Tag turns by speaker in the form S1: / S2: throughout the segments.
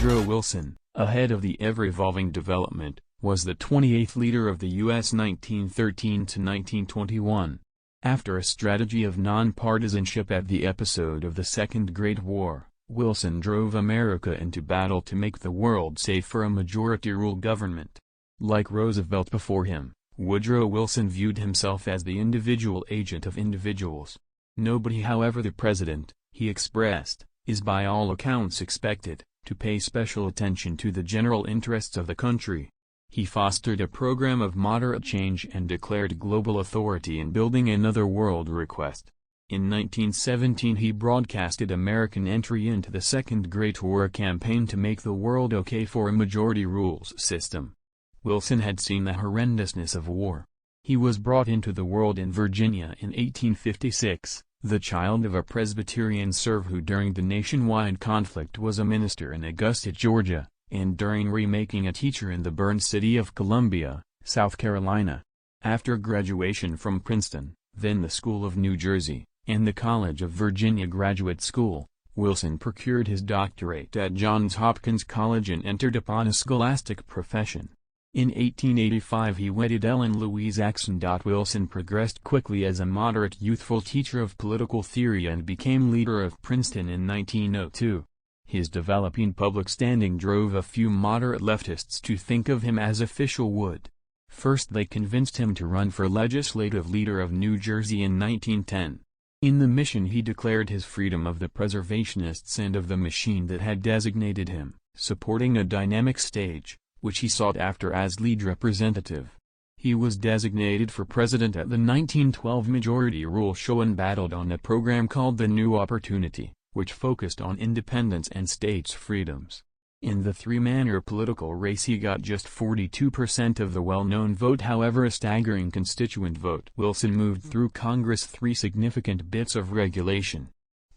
S1: Woodrow Wilson, ahead of the ever-evolving development, was the 28th leader of the U.S. 1913 to 1921. After a strategy of nonpartisanship at the episode of the Second Great War, Wilson drove America into battle to make the world safe for a majority-rule government. Like Roosevelt before him, Woodrow Wilson viewed himself as the individual agent of individuals. Nobody, however, the president, he expressed, is by all accounts expected to pay special attention to the general interests of the country. He fostered a program of moderate change and declared global authority in building another world request. In 1917 he broadcasted American entry into the Second Great War, a campaign to make the world okay for a majority rules system. Wilson had seen the horrendousness of war. He was brought into the world in Virginia in 1856, the child of a Presbyterian serve who during the nationwide conflict was a minister in Augusta, Georgia, and during remaking a teacher in the burned city of Columbia, South Carolina. After graduation from Princeton, then the School of New Jersey, and the College of Virginia Graduate School, Wilson procured his doctorate at Johns Hopkins College and entered upon a scholastic profession. In 1885 he wedded Ellen Louise Axon. Wilson progressed quickly as a moderate youthful teacher of political theory and became leader of Princeton in 1902. His developing public standing drove a few moderate leftists to think of him as official would. First they convinced him to run for legislative leader of New Jersey in 1910. In the mission he declared his freedom of the preservationists and of the machine that had designated him, supporting a dynamic stage, which he sought after as lead representative. He was designated for president at the 1912 Majority Rule Show and battled on a program called the New Opportunity, which focused on independence and states' freedoms. In the three-manner political race he got just 42% of the well-known vote, however a staggering constituent vote. Wilson moved through Congress three significant bits of regulation.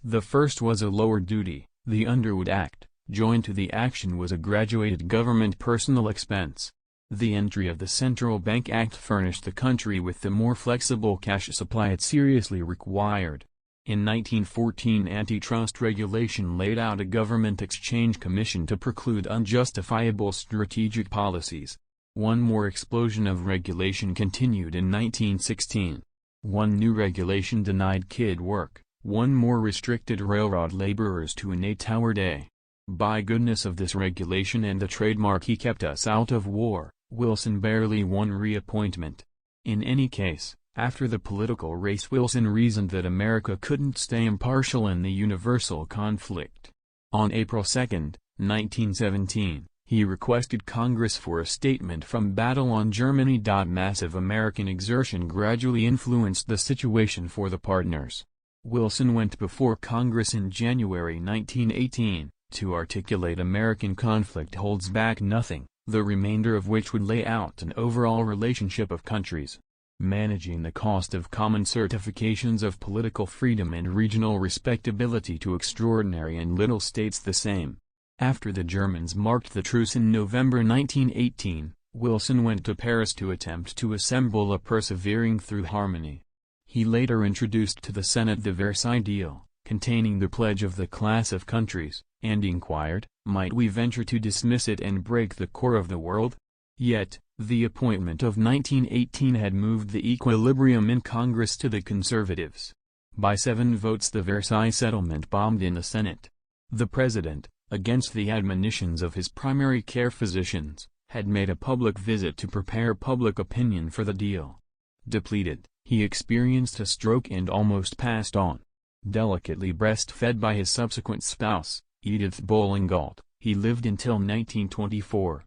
S1: The first was a lower duty, the Underwood Act. Joined to the action was a graduated government personal expense. The entry of the Central Bank Act furnished the country with the more flexible cash supply it seriously required. In 1914 antitrust regulation laid out a government exchange commission to preclude unjustifiable strategic policies. One more explosion of regulation continued in 1916. One new regulation denied kid work, one more restricted railroad laborers to an 8-hour day. By goodness of this regulation and the trademark he kept us out of war, Wilson barely won reappointment. In any case, after the political race Wilson reasoned that America couldn't stay impartial in the universal conflict. On April 2, 1917, he requested Congress for a statement from battle on Germany. Massive American exertion gradually influenced the situation for the partners. Wilson went before Congress in January 1918. To articulate American conflict holds back nothing, the remainder of which would lay out an overall relationship of countries. Managing the cost of common certifications of political freedom and regional respectability to extraordinary and little states the same. After the Germans marked the truce in November 1918, Wilson went to Paris to attempt to assemble a persevering through harmony. He later introduced to the Senate the Versailles Deal, containing the pledge of the class of countries, and inquired, might we venture to dismiss it and break the core of the world? Yet, the appointment of 1918 had moved the equilibrium in Congress to the conservatives. By 7 votes the Versailles settlement bombed in the Senate. The president, against the admonitions of his primary care physicians, had made a public visit to prepare public opinion for the deal. Depleted, he experienced a stroke and almost passed on. Delicately breastfed by his subsequent spouse, Edith Bowling Galt, he lived until 1924.